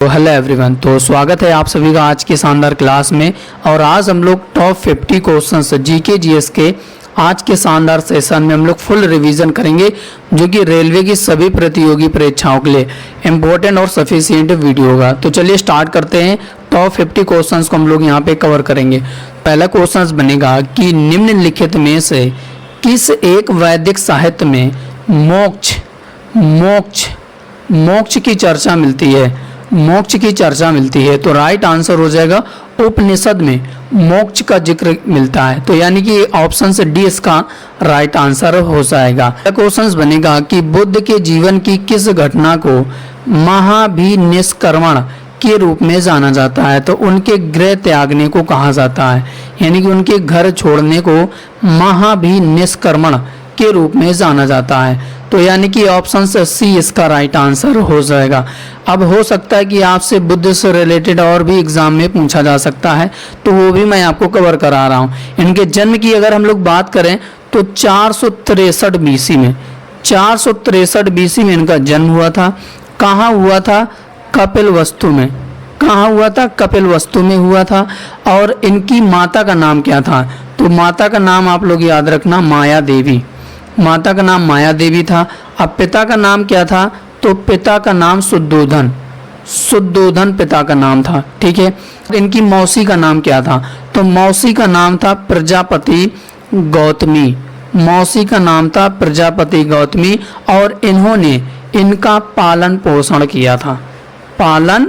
तो hello everyone, तो स्वागत है आप सभी का आज की शानदार क्लास में। और आज हम लोग टॉप 50 क्वेश्चंस जीके जीएस के आज के शानदार सेशन में हम लोग फुल रिवीजन करेंगे, जो कि रेलवे की सभी प्रतियोगी परीक्षाओं के लिए इम्पोर्टेंट और सफिशिएंट वीडियो होगा। तो चलिए स्टार्ट करते हैं। टॉप 50 क्वेश्चंस को हम लोग यहाँ पे कवर करेंगे। पहला क्वेश्चन बनेगा कि निम्नलिखित में से किस एक वैदिक साहित्य में मोक्ष मोक्ष मोक्ष की चर्चा मिलती है? मोक्ष की चर्चा मिलती है तो राइट आंसर हो जाएगा उपनिषद में मोक्ष का जिक्र मिलता है। तो यानी कि ऑप्शन से डी इसका राइट आंसर हो जाएगा। क्वेश्चन बनेगा कि बुद्ध के जीवन की किस घटना को महाभिनिष्क्रमण के रूप में जाना जाता है? तो उनके गृह त्यागने को कहा जाता है, यानी कि उनके घर छोड़ने को महाभिनिष्क्रमण के रूप में जाना जाता है। तो यानी कि ऑप्शन से सी इसका राइट आंसर हो जाएगा। अब हो सकता है कि आपसे बुद्ध से रिलेटेड और भी एग्जाम में पूछा जा सकता है, तो वो भी मैं आपको कवर करा रहा हूँ। इनके जन्म की अगर हम लोग बात करें तो 463 बीसी में 463 बीसी में इनका जन्म हुआ था। कहाँ हुआ था? कपिलवस्तु में। कहाँ हुआ था? कपिलवस्तु में हुआ था। और इनकी माता का नाम क्या था? तो माता का नाम आप लोग याद रखना, माया देवी। माता का नाम माया देवी था। अब पिता का नाम क्या था? तो पिता का नाम शुद्धोधन। शुद्धोधन पिता का नाम था, ठीक है। इनकी मौसी का नाम क्या था? तो मौसी का नाम था प्रजापति गौतमी। मौसी का नाम था प्रजापति गौतमी। और इन्होंने इनका पालन पोषण किया था। पालन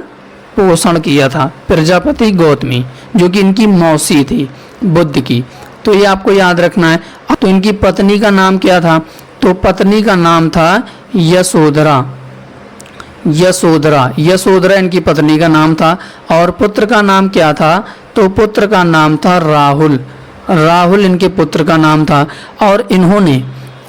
पोषण किया था प्रजापति गौतमी, जो कि इनकी मौसी थी बुद्ध की। तो ये आपको याद रखना है। तो इनकी पत्नी का नाम क्या था? तो पत्नी का नाम था यशोधरा। यशोधरा यशोधरा इनकी पत्नी का नाम था। और पुत्र का नाम क्या था? तो पुत्र का नाम था राहुल। राहुल इनके पुत्र का नाम था। और इन्होंने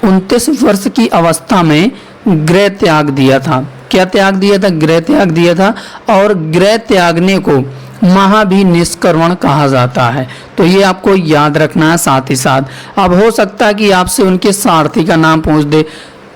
29 वर्ष की अवस्था में गृह त्याग दिया था। क्या त्याग दिया था? गृह त्याग दिया था। और गृह त्यागने को महाभिनिष्क्रमण कहा जाता है। तो ये आपको याद रखना है साथ ही साथ। अब हो सकता है कि आपसे उनके सारथी का नाम पूछ दे,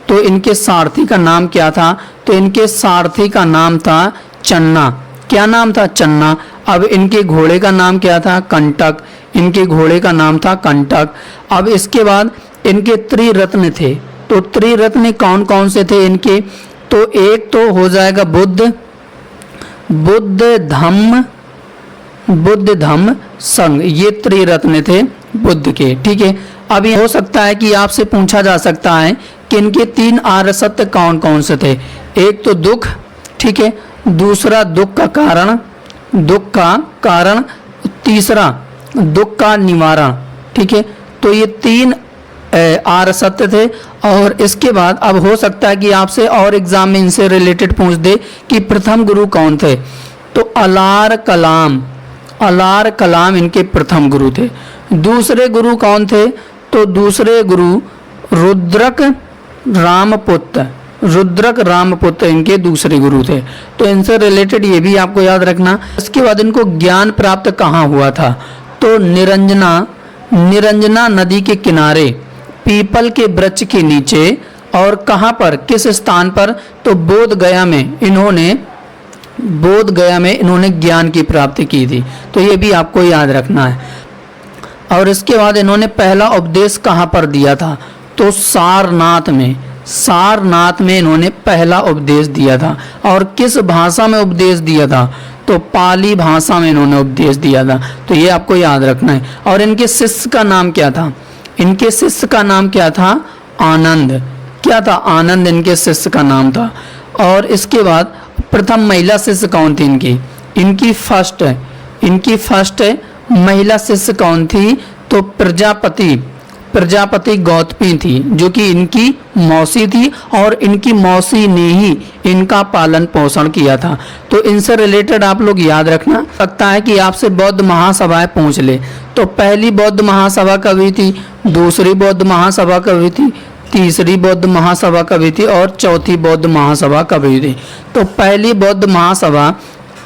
तो इनके सारथी का नाम क्या था? तो इनके सारथी का नाम था चन्ना। क्या नाम था? चन्ना। अब इनके घोड़े का नाम क्या था? कंटक। इनके घोड़े का नाम था कंटक। अब इसके बाद इनके त्रिरत्न थे। तो त्रिरत्न कौन कौन से थे इनके? तो एक तो हो जाएगा बुद्ध, बुद्ध धम्म संघ। ये त्रिरत्न थे बुद्ध के, ठीक है। अभी हो सकता है कि आपसे पूछा जा सकता है कि इनके 3 आर्य सत्य कौन कौन से थे? एक तो दुख, ठीक है। दूसरा दुख का कारण, तीसरा दुख का निवारण, ठीक है। तो ये 3 आर्य सत्य थे। और इसके बाद अब हो सकता है कि आपसे और एग्जाम में इनसे रिलेटेड पूछ दे कि प्रथम गुरु कौन थे? तो अलार कलाम इनके प्रथम गुरु थे। दूसरे गुरु कौन थे? तो दूसरे गुरु रुद्रक रामपुत्र इनके दूसरे गुरु थे। तो इनसे रिलेटेड ये भी आपको याद रखना। इसके बाद इनको ज्ञान प्राप्त कहाँ हुआ था? तो निरंजना नदी के किनारे पीपल के वृक्ष के नीचे। और कहाँ पर, किस स्थान पर? तो बोध गया में इन्होंने ज्ञान की प्राप्ति की थी। तो ये भी आपको याद रखना है। और इसके बाद इन्होंने पहला उपदेश कहाँ पर दिया था? तो सारनाथ में इन्होंने पहला उपदेश दिया था। और किस भाषा में उपदेश दिया था? तो पाली भाषा में इन्होंने उपदेश दिया था। तो ये आपको याद रखना है। और इनके शिष्य का नाम क्या था? इनके शिष्य का नाम क्या था? आनंद। क्या था? आनंद इनके शिष्य का नाम था। और इसके बाद प्रथम महिला शिष्य कौन थी इनकी? इनकी फर्स्ट महिला शिष्य कौन थी? तो प्रजापति गौतमी थी, जो कि इनकी मौसी थी। और इनकी मौसी ने ही इनका पालन पोषण किया था। तो इनसे रिलेटेड आप लोग याद रखना। सकता है कि आपसे बौद्ध महासभाएं पूछ ले। तो पहली बौद्ध महासभा कब हुई थी? दूसरी बौद्ध महासभा कब हुई थी? तीसरी बौद्ध महासभा कब हुई थी? और चौथी बौद्ध महासभा कब हुई थी? तो पहली बौद्ध महासभा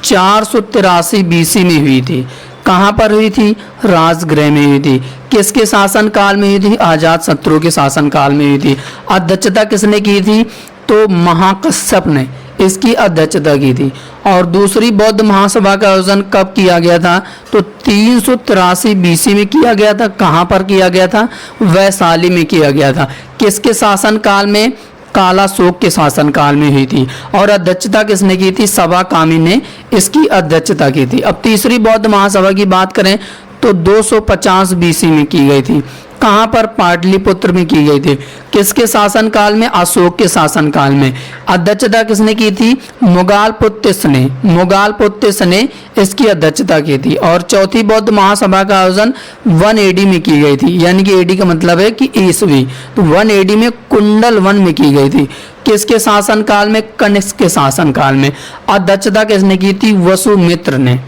483 बीसी में हुई थी। कहाँ पर हुई थी? राजगृह में हुई थी। किसके शासन काल में हुई थी? अजात शत्रु के शासन काल में हुई थी। अध्यक्षता किसने की थी? तो महाकश्यप ने इसकी अध्यक्षता की थी। और दूसरी बौद्ध महासभा का आयोजन कब किया गया था? तो 383 बीसी में किया गया था। कहाँ पर किया गया था? वैशाली में किया गया था। किसके शासनकाल में? कालाशोक के शासनकाल में हुई थी। और अध्यक्षता किसने की थी? सभा कामी ने इसकी अध्यक्षता की थी। अब तीसरी बौद्ध महासभा की बात करें तो 250 बीसी में की गई थी। कहाँ पर? पाटलिपुत्र में की गई थी। किसके शासनकाल में? अशोक के शासनकाल में। अध्यक्षता किसने की थी? मुगालपुत्तिस ने। मुगालपुत्तिस ने इसकी अध्यक्षता की थी। और चौथी बौद्ध महासभा का आयोजन 1 एडी में की गई थी, यानी कि एडी का मतलब है कि ईस्वी। तो 1 एडी में कुंडल वन में की गई थी। किसके शासनकाल में? कनिष्क के शासनकाल में। अध्यक्षता किसने की थी? वसुमित्र ने।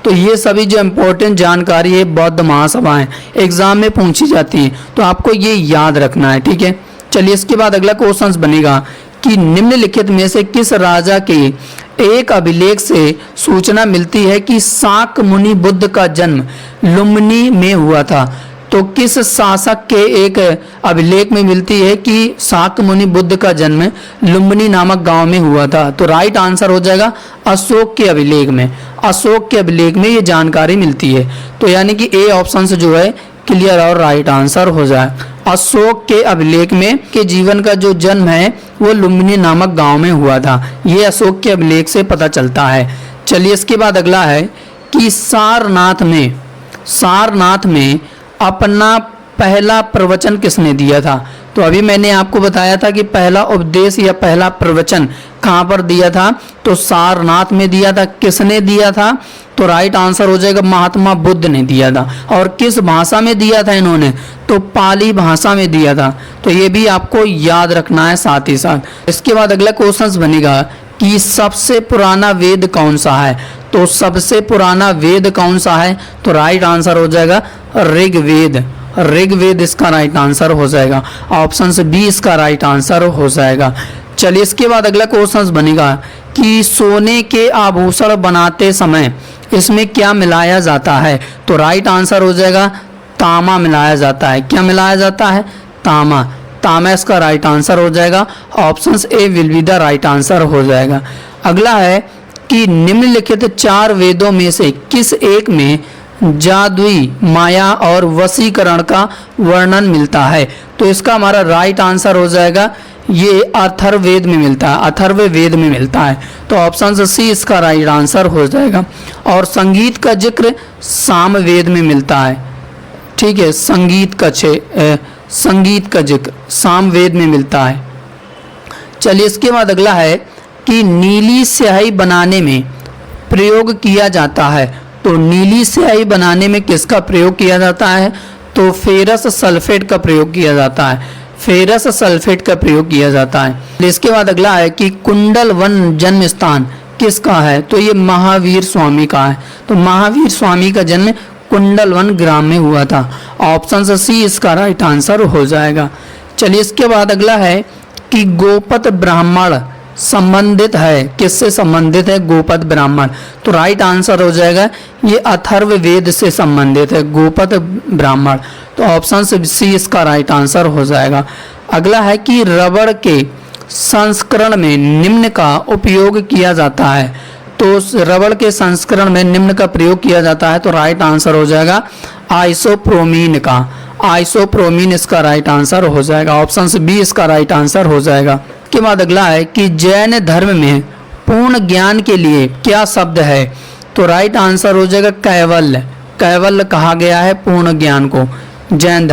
तो ये सभी जो इम्पोर्टेंट जानकारी है बौद्ध महासभाएं एग्जाम में पूछी जाती है, तो आपको ये याद रखना है, ठीक है। चलिए इसके बाद अगला क्वेश्चन बनेगा कि निम्नलिखित में से किस राजा के एक अभिलेख से सूचना मिलती है कि शाक मुनि बुद्ध का जन्म लुम्बिनी में हुआ था? तो किस शासक के एक अभिलेख में मिलती है कि शाक मुनि बुद्ध का जन्म लुम्बिनी नामक गांव में हुआ था? तो राइट आंसर हो जाएगा अशोक के अभिलेख में। अशोक के अभिलेख में ये जानकारी मिलती है। तो यानी कि ए ऑप्शन से जो है क्लियर और राइट आंसर हो जाए। अशोक के अभिलेख में के जीवन का जो जन्म है वो लुम्बिनी नामक गांव में हुआ था। ये अशोक के अभिलेख से पता चलता है। चलिए इसके बाद अगला है कि सारनाथ में अपना पहला प्रवचन किसने दिया था? तो अभी मैंने आपको बताया था कि पहला उपदेश या पहला प्रवचन कहाँ पर दिया था? तो सारनाथ में दिया था। किसने दिया था? तो राइट आंसर हो जाएगा महात्मा बुद्ध ने दिया था। और किस भाषा में दिया था इन्होंने? तो पाली भाषा में दिया था। तो ये भी आपको याद रखना है साथ ही साथ। इसके बाद अगला क्वेश्चन बनेगा कि सबसे पुराना वेद कौन सा है? तो सबसे पुराना वेद कौन सा है? तो राइट आंसर हो जाएगा ऋग्वेद। ऋग्वेद इसका राइट आंसर हो जाएगा। ऑप्शन से बी इसका राइट आंसर हो जाएगा। चलिए इसके बाद अगला क्वेश्चन बनेगा कि सोने के आभूषण बनाते समय इसमें क्या मिलाया जाता है? तो राइट आंसर हो जाएगा तांबा मिलाया जाता है। क्या मिलाया जाता है? तांबा। तांबा इसका राइट आंसर हो जाएगा। Option A will be the right answer हो जाएगा। अगला है कि निम्नलिखित 4 वेदों में से किस एक में जादुई माया और वशीकरण का वर्णन मिलता है? तो इसका हमारा राइट आंसर हो जाएगा ये अथर्ववेद में मिलता है। अथर्ववेद में मिलता है। तो ऑप्शन सी इसका राइट आंसर हो जाएगा। और संगीत का जिक्र सामवेद में मिलता है, ठीक है। संगीत का जिक्र सामवेद में मिलता है। चलिए इसके बाद अगला है कि नीली स्याही बनाने में प्रयोग किया जाता है। तो नीली स्याही बनाने में किसका प्रयोग किया जाता है? तो फेरस सल्फेट का प्रयोग किया जाता है। फेरस सल्फेट का प्रयोग किया जाता है। इसके बाद अगला है कि कुंडल वन जन्म स्थान किसका है? तो ये महावीर स्वामी का है। तो महावीर स्वामी का जन्म कुंडल वन ग्राम में हुआ था। ऑप्शन सी इसका राइट आंसर हो जाएगा। चलिए इसके बाद अगला है कि गोपत ब्राह्मण संबंधित है, किससे संबंधित है? गोपत ब्राह्मण। तो राइट आंसर हो जाएगा ये अथर्ववेद से संबंधित है, गोपत ब्राह्मण। तो ऑप्शन सी इसका राइट आंसर हो जाएगा। अगला है कि रबड़ के संस्करण में निम्न का उपयोग किया जाता है। तो रबड़ के संस्करण में निम्न का प्रयोग किया जाता है। तो राइट आंसर हो जाएगा आइसोप्रोमीन का। आइसोप्रोमीन इसका राइट आंसर हो जाएगा। ऑप्शन बी इसका राइट आंसर हो जाएगा। के बाद अगला है कि जैन धर्म में पूर्ण ज्ञान के लिए क्या शब्द है? तो राइट आंसर हो जाएगा कैवल्य। कैवल्य कहा गया है पूर्ण ज्ञान को जैन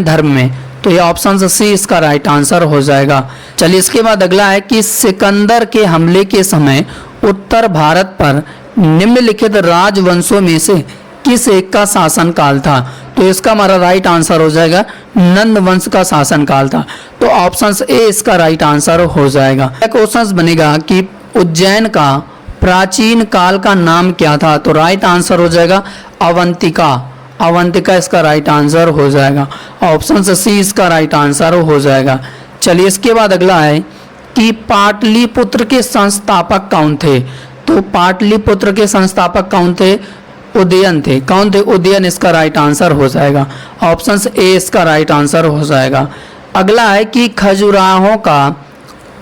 धर्म में। तो ये ऑप्शन सी इसका राइट आंसर हो जाएगा। चलिए इसके बाद अगला है कि सिकंदर के हमले के समय उत्तर भारत पर निम्नलिखित राजवंशों में से किस एक का शासनकाल था? तो इसका हमारा राइट आंसर हो जाएगा नंद वंश का शासनकाल था। तो ऑप्शन ए इसका राइट आंसर हो जाएगा। क्वेश्चन बनेगा कि उज्जैन का प्राचीन काल का नाम क्या था? तो राइट आंसर हो जाएगा अवंतिका। अवंतिका इसका राइट आंसर हो जाएगा। ऑप्शन सी इसका राइट आंसर हो जाएगा। चलिए इसके बाद अगला है कि पाटलिपुत्र के संस्थापक कौन थे? तो पाटलिपुत्र के संस्थापक कौन थे? उदयन थे। कौन थे? उदयन इसका राइट आंसर हो जाएगा। ऑप्शन ए इसका राइट आंसर हो जाएगा। अगला है कि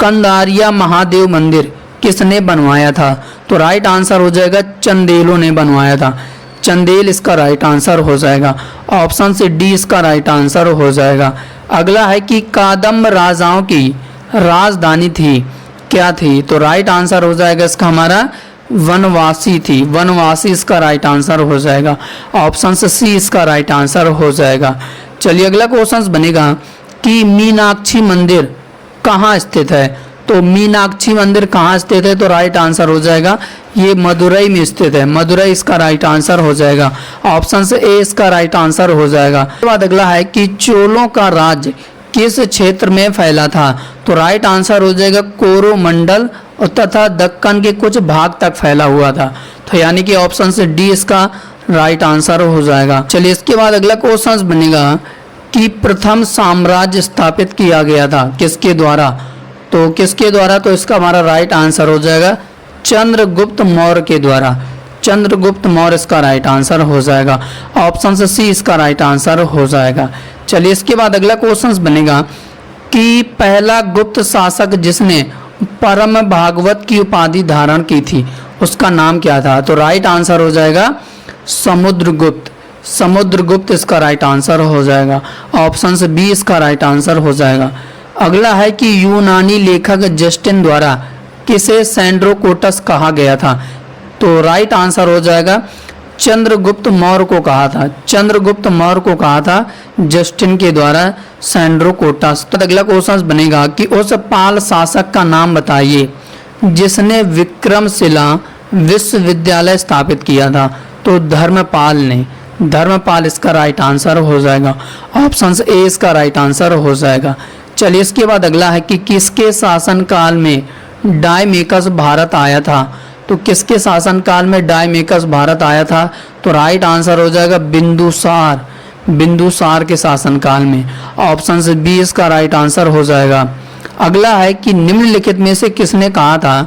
कंदारिया महादेव मंदिर किसने बनवाया था? तो राइट आंसर हो जाएगा चंदेलों ने बनवाया था। चंदेल इसका राइट आंसर हो जाएगा। ऑप्शन से डी इसका राइट आंसर हो जाएगा। अगला है कि कादम्ब राजाओं की राजधानी थी, क्या थी? तो राइट आंसर हो जाएगा इसका हमारा वनवासी थी। वनवासी इसका राइट आंसर हो जाएगा। ऑप्शन से सी इसका राइट आंसर हो जाएगा। चलिए अगला क्वेश्चन बनेगा कि मीनाक्षी मंदिर कहाँ स्थित है? तो मीनाक्षी मंदिर कहाँ स्थित है? तो राइट आंसर हो जाएगा ये मदुरई में स्थित है। मदुरई इसका राइट आंसर हो जाएगा। ऑप्शन से ए इसका राइट आंसर हो जाएगा। उसके बाद अगला है कि चोलों का राज्य किस क्षेत्र में फैला था? तो राइट आंसर हो जाएगा कोरोमंडल और तथा दक्कन के कुछ भाग तक फैला हुआ था। तो यानी कि ऑप्शन से डी इसका राइट आंसर हो जाएगा। चलिए इसके बाद अगला क्वेश्चन बनेगा कि प्रथम साम्राज्य स्थापित किया गया था किसके द्वारा? तो किसके द्वारा? तो इसका हमारा राइट आंसर हो जाएगा चंद्रगुप्त मौर्य के द्वारा। चंद्रगुप्त मौर्य इसका राइट आंसर हो जाएगा। ऑप्शन से सी इसका राइट आंसर हो जाएगा। चलिए इसके बाद अगला क्वेश्चन बनेगा कि पहला गुप्त शासक जिसने परम भागवत की उपाधि धारण की थी उसका नाम क्या था? तो राइट आंसर हो जाएगा समुद्रगुप्त। समुद्रगुप्त इसका राइट आंसर हो जाएगा। ऑप्शन से बी इसका राइट आंसर हो जाएगा। अगला है कि यूनानी लेखक जस्टिन द्वारा किसे सैंड्रोकोटस कहा गया था? तो राइट आंसर हो जाएगा चंद्रगुप्त मौर्य को कहा था। चंद्रगुप्त मौर्य को कहा था जस्टिन के द्वारा सैंड्रोकोटस। तो अगला क्वेश्चन बनेगा कि उस पाल शासक का नाम बताइए जिसने विक्रमशिला विश्वविद्यालय स्थापित किया था। तो धर्मपाल ने। धर्मपाल इसका राइट आंसर हो जाएगा। ऑप्शन ए इसका राइट आंसर हो जाएगा। चलिए इसके बाद अगला है कि किसके शासनकाल में डायमेकस भारत आया था? तो किसके शासनकाल में डायमेकस भारत आया था? तो राइट आंसर हो जाएगा बिंदुसार। बिंदुसार के शासनकाल में। ऑप्शन से बी इसका राइट आंसर हो जाएगा। अगला है कि निम्नलिखित में से किसने कहा था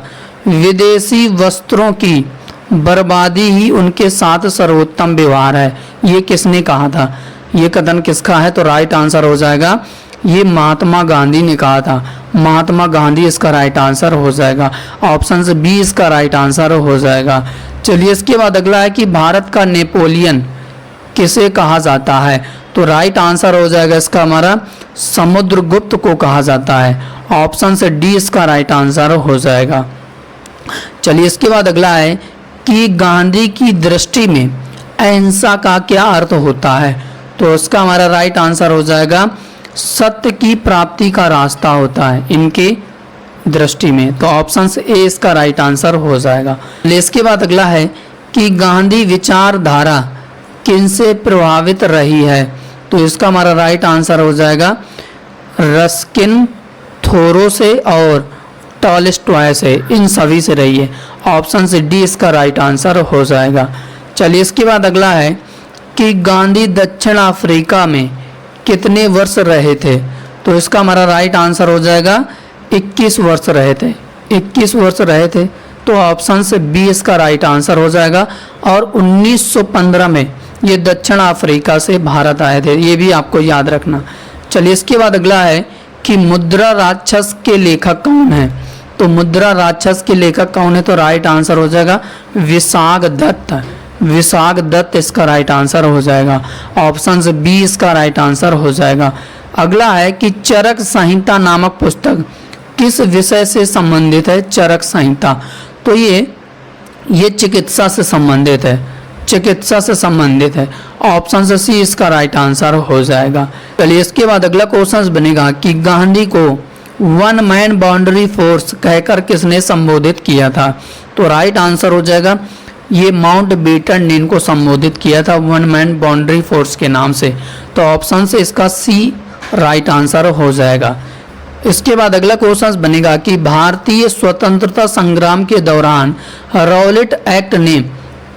विदेशी वस्त्रों की बर्बादी ही उनके साथ सर्वोत्तम व्यवहार है? ये किसने कहा था? ये कथन किसका है? तो राइट आंसर हो जाएगा ये महात्मा गांधी ने कहा था। महात्मा गांधी इसका राइट आंसर हो जाएगा। ऑप्शन से बी इसका राइट आंसर हो जाएगा। चलिए इसके बाद अगला है कि भारत का नेपोलियन किसे कहा जाता है? तो राइट आंसर हो जाएगा इसका हमारा समुद्रगुप्त को कहा जाता है। ऑप्शन से डी इसका राइट आंसर हो जाएगा। चलिए इसके बाद अगला है कि गांधी की दृष्टि में अहिंसा का क्या अर्थ होता है? तो इसका हमारा राइट आंसर हो जाएगा सत्य की प्राप्ति का रास्ता होता है इनके दृष्टि में। तो ऑप्शन से ए इसका राइट आंसर हो जाएगा। इसके बाद अगला है कि गांधी विचारधारा किनसे प्रभावित रही है? तो इसका हमारा राइट आंसर हो जाएगा रस्किन, थोरो से और टॉलस्टॉय से। इन सभी से रही है। ऑप्शन से डी इसका राइट आंसर हो जाएगा। चलिए इसके बाद अगला है कि गांधी दक्षिण अफ्रीका में कितने वर्ष रहे थे? तो इसका हमारा राइट आंसर हो जाएगा 21 वर्ष रहे थे। 21 वर्ष रहे थे। तो ऑप्शन से बी इसका राइट आंसर हो जाएगा। और 1915 में ये दक्षिण अफ्रीका से भारत आए थे, ये भी आपको याद रखना। चलिए इसके बाद अगला है कि मुद्रा राक्षस के लेखक कौन है? तो मुद्रा राक्षस के लेखक कौन है? तो राइट आंसर हो जाएगा विशाख दत्त। विशाख दत्त इसका राइट आंसर हो जाएगा। ऑप्शन से बी इसका राइट आंसर हो जाएगा। अगला है कि चरक संहिता नामक पुस्तक किस विषय से संबंधित है? चरक संहिता तो ये चिकित्सा से संबंधित है। चिकित्सा से संबंधित है। ऑप्शन से सी इसका राइट आंसर हो जाएगा। चलिए इसके बाद अगला क्वेश्चन बनेगा कि गांधी को वन मैन बाउंड्री फोर्स कहकर किसने संबोधित किया था? तो राइट आंसर हो जाएगा ये माउंट बेटन ने इनको संबोधित किया था वन मैन बाउंड्री फोर्स के नाम से। तो ऑप्शन से इसका सी राइट आंसर हो जाएगा। इसके बाद अगला क्वेश्चन बनेगा कि भारतीय स्वतंत्रता संग्राम के दौरान रॉलेट एक्ट ने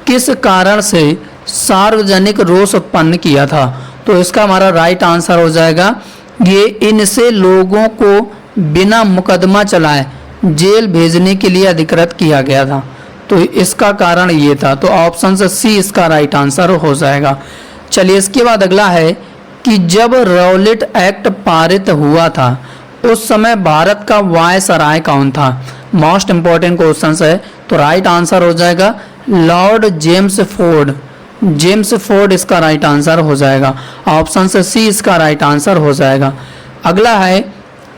किस कारण से सार्वजनिक रोष उत्पन्न किया था? तो इसका हमारा राइट आंसर हो जाएगा ये इनसे लोगों को बिना मुकदमा चलाए जेल भेजने के लिए अधिकृत किया गया था। तो इसका कारण ये था। तो ऑप्शन से सी इसका राइट आंसर हो जाएगा। चलिए इसके बाद अगला है कि जब रॉलेट एक्ट पारित हुआ था उस समय भारत का वायसराय कौन था? मोस्ट इंपॉर्टेंट क्वेश्चन है। तो राइट आंसर हो जाएगा Lord James Ford. James Ford इसका राइट आंसर हो जाएगा। ऑप्शन से सी इसका राइट आंसर हो जाएगा। अगला है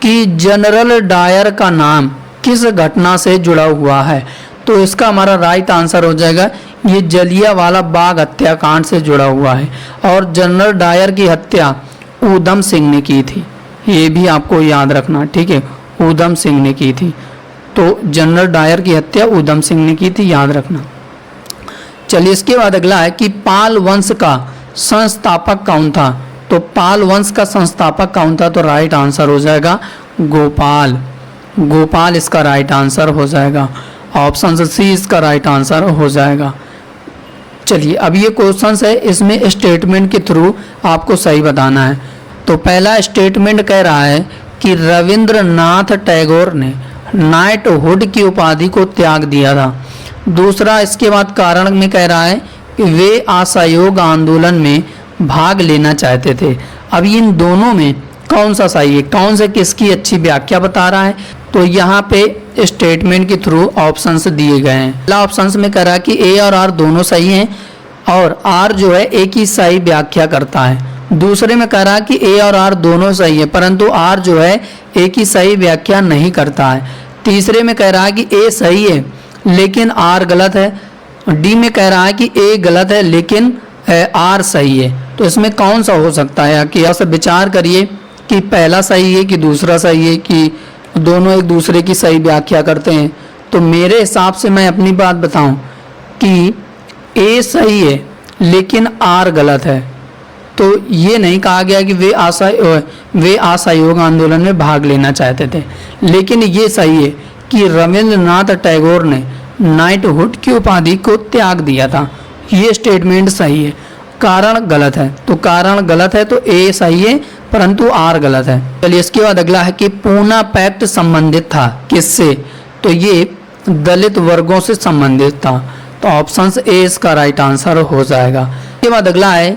कि जनरल डायर का नाम किस घटना से जुड़ा हुआ है? तो इसका हमारा राइट आंसर हो जाएगा ये जलियांवाला बाग हत्याकांड से जुड़ा हुआ है। और जनरल डायर की हत्या ऊधम सिंह ने की थी, ये भी आपको याद रखना, ठीक है, ऊधम सिंह ने की थी। तो जनरल डायर की हत्या ऊधम सिंह ने की थी, याद रखना। चलिए इसके बाद अगला है कि पाल वंश का संस्थापक कौन था? तो पाल वंश का संस्थापक कौन था? तो राइट आंसर हो जाएगा गोपाल। गोपाल इसका राइट आंसर हो जाएगा। ऑप्शन सी इसका राइट आंसर हो जाएगा। चलिए अब ये क्वेश्चन है, इसमें स्टेटमेंट के थ्रू आपको सही बताना है। तो पहला स्टेटमेंट कह रहा है कि रविंद्रनाथ टैगोर ने नाइटहुड की उपाधि को त्याग दिया था। दूसरा इसके बाद कारण में कह रहा है कि वे असहयोग आंदोलन में भाग लेना चाहते थे। अब इन दोनों में कौन सा सही है, कौन से किसकी अच्छी व्याख्या बता रहा है? तो यहाँ पे स्टेटमेंट के थ्रू ऑप्शंस दिए गए हैं। पहला ऑप्शंस में कह रहा है कि ए और आर दोनों सही हैं और आर जो है एक ही सही व्याख्या करता है। दूसरे में कह रहा है कि ए और आर दोनों सही है परंतु आर जो है एक ही सही व्याख्या नहीं करता है। तीसरे में कह रहा है कि ए सही है लेकिन आर गलत है। डी में कह रहा है कि ए गलत है लेकिन आर सही है। तो इसमें कौन सा हो सकता है कि आप विचार करिए कि पहला सही है कि दूसरा सही है कि दोनों एक दूसरे की सही व्याख्या करते हैं। तो मेरे हिसाब से मैं अपनी बात बताऊं कि ए सही है लेकिन आर गलत है। तो ये नहीं कहा गया कि वे असहयोग आंदोलन में भाग लेना चाहते थे, लेकिन ये सही है कि रविंद्रनाथ टैगोर ने नाइटहुड की उपाधि को त्याग दिया था। ये स्टेटमेंट सही है। कारण गलत है, तो कारण गलत है तो ए सही है परंतु आर गलत है। चलिए इसके बाद अगला है कि पूना पैक्ट संबंधित था किससे? तो ये दलित वर्गों से संबंधित था। तो ऑप्शन ए इसका राइट आंसर हो जाएगा। इसके बाद अगला है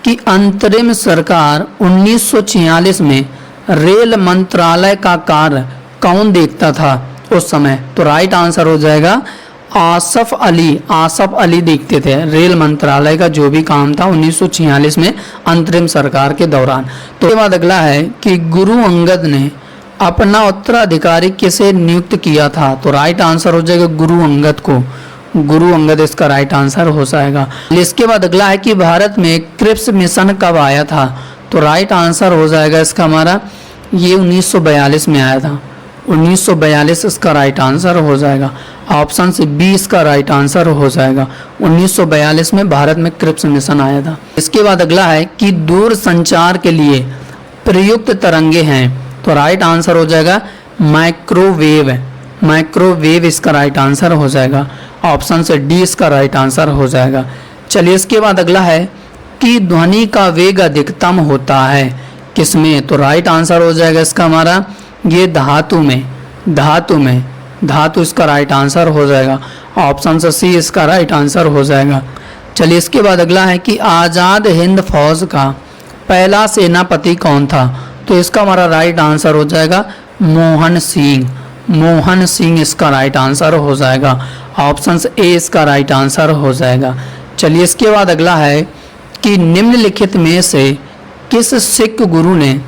कि अंतरिम सरकार 1946 में रेल मंत्रालय का कार्य कौन देखता था उस समय? तो राइट आंसर हो जाएगा आसफ अली। आसफ अली देखते थे रेल मंत्रालय का जो भी काम था 1946 में अंतरिम सरकार के दौरान। तो इसके बाद अगला है कि गुरु अंगद ने अपना उत्तराधिकारी किसे नियुक्त किया था? तो राइट आंसर हो जाएगा गुरु अंगद को। गुरु अंगद इसका राइट आंसर हो जाएगा। इसके बाद अगला है कि भारत में क्रिप्स मिशन कब आया था? तो राइट आंसर हो जाएगा इसका हमारा ये 1942 में आया था। 1942 इसका राइट आंसर हो जाएगा। ऑप्शन से बी इसका राइट आंसर हो जाएगा। 1942 में भारत में क्रिप्स मिशन आया था। इसके बाद अगला है कि दूर संचार के लिए प्रयुक्त तरंगे हैं। तो राइट आंसर हो जाएगा माइक्रोवेव। माइक्रोवेव इसका राइट आंसर हो जाएगा। ऑप्शन से डी इसका राइट आंसर हो जाएगा। चलिए इसके बाद अगला है कि ध्वनि का वेग अधिकतम होता है किसमें? तो राइट आंसर हो जाएगा इसका हमारा ये धातु में। धातु इसका राइट आंसर हो जाएगा। ऑप्शन से सी इसका राइट आंसर हो जाएगा। चलिए इसके बाद अगला है कि आज़ाद हिंद फौज का पहला सेनापति कौन था? तो इसका हमारा राइट आंसर हो जाएगा मोहन सिंह। मोहन सिंह इसका राइट आंसर हो जाएगा। ऑप्शन ए इसका राइट आंसर हो जाएगा। चलिए इसके बाद अगला है कि निम्नलिखित में से किस सिख गुरु ने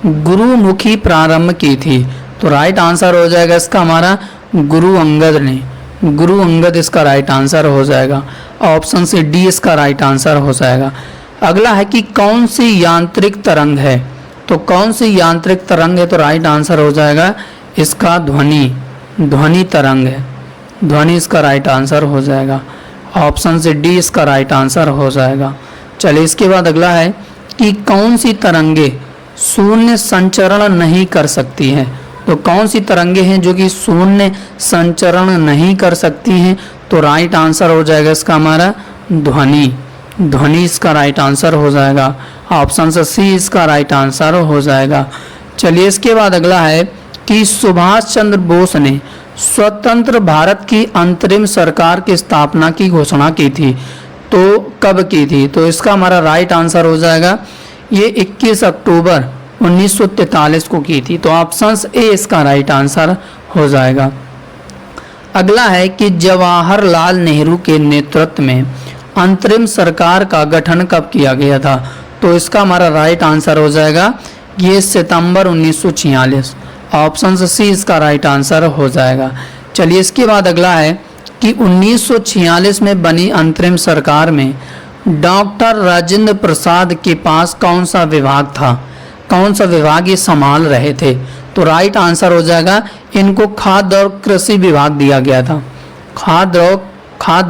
गुरुमुखी प्रारंभ की थी? तो राइट आंसर हो जाएगा इसका हमारा गुरु अंगद ने। गुरु अंगद इसका राइट आंसर हो जाएगा। ऑप्शन से डी इसका राइट आंसर हो जाएगा। अगला है कि कौन सी यांत्रिक तरंग है? तो कौन सी यांत्रिक तरंग है? तो राइट आंसर हो जाएगा इसका ध्वनि तरंग है। ध्वनि इसका राइट आंसर हो जाएगा। ऑप्शन से डी इसका राइट आंसर हो जाएगा। चलिए इसके बाद अगला है कि कौन सी तरंगे शून्य संचरण नहीं कर सकती हैं? तो कौन सी तरंगे हैं जो कि शून्य संचरण नहीं कर सकती हैं? तो राइट आंसर हो जाएगा इसका हमारा ध्वनि इसका राइट आंसर हो जाएगा। ऑप्शन से सी इसका राइट आंसर हो जाएगा। चलिए इसके बाद अगला है कि सुभाष चंद्र बोस ने स्वतंत्र भारत की अंतरिम सरकार की स्थापना की घोषणा की थी। तो कब की थी? तो इसका हमारा राइट आंसर हो जाएगा ये 21 अक्टूबर 1943 को की थी। तो ऑप्शन ए इसका राइट आंसर हो जाएगा। अगला है कि जवाहरलाल नेहरू के नेतृत्व में अंतरिम सरकार का गठन कब किया गया था? तो इसका हमारा राइट आंसर हो जाएगा ये सितंबर 1946। ऑप्शन सी इसका राइट आंसर हो जाएगा। चलिए इसके बाद अगला है कि 1946 में बनी अंतरिम सरकार में डॉक्टर राजेंद्र प्रसाद के पास कौन सा विभाग था? कौन सा विभाग ये संभाल रहे थे? तो राइट आंसर हो जाएगा इनको खाद्य और कृषि विभाग दिया गया था। खाद्य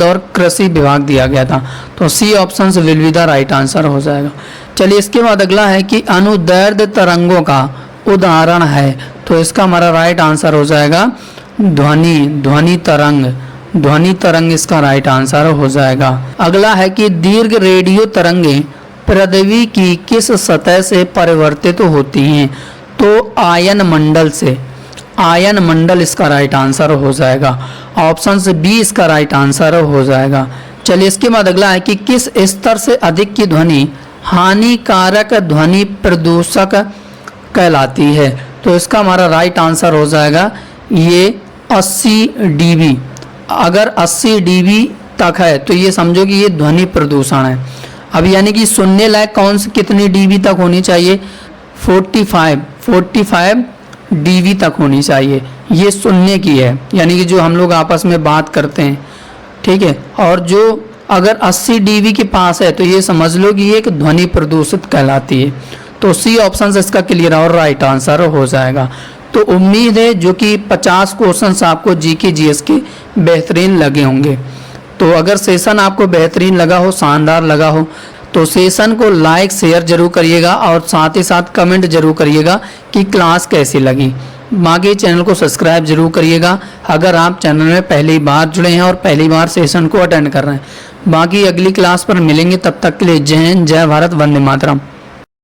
और कृषि विभाग दिया गया था। तो C option will be the right answer हो जाएगा। चलिए इसके बाद अगला है कि अनुदैर्ध्य तरंगों का उदाहरण है। तो इसका हमारा राइट आंसर हो जाएगा ध्वनि तरंग इसका राइट आंसर हो जाएगा। अगला है कि दीर्घ रेडियो तरंगें पृथ्वी की किस सतह से परिवर्तित होती हैं? तो आयन मंडल से। आयन मंडल इसका राइट आंसर हो जाएगा। ऑप्शन बी इसका राइट आंसर हो जाएगा। चलिए इसके बाद अगला है कि किस स्तर से अधिक की ध्वनि हानिकारक ध्वनि प्रदूषक कहलाती है? तो इसका हमारा राइट आंसर हो जाएगा ये 80 dB। अगर 80 dB तक है तो ये समझो कि ये ध्वनि प्रदूषण है। अब यानी कि सुनने लायक कौन सी कितनी dB तक होनी चाहिए? 45 dB तक होनी चाहिए। ये सुनने की है, यानी कि जो हम लोग आपस में बात करते हैं, ठीक है। और जो अगर 80 dB के पास है तो ये समझ लो कि ये एक ध्वनि प्रदूषित कहलाती है। तो सी ऑप्शन इसका क्लियर और राइट आंसर हो जाएगा। तो उम्मीद है जो कि 50 क्वेश्चंस आपको जीके जीएस के बेहतरीन लगे होंगे। तो अगर सेशन आपको बेहतरीन लगा हो, शानदार लगा हो, तो सेशन को लाइक शेयर जरूर करिएगा और साथ ही साथ कमेंट जरूर करिएगा कि क्लास कैसी लगी। बाकी चैनल को सब्सक्राइब जरूर करिएगा अगर आप चैनल में पहली बार जुड़े हैं और पहली बार सेशन को अटेंड कर रहे हैं। बाकी अगली क्लास पर मिलेंगे, तब तक के लिए जय हिंद, जय भारत, वंदे मातरम।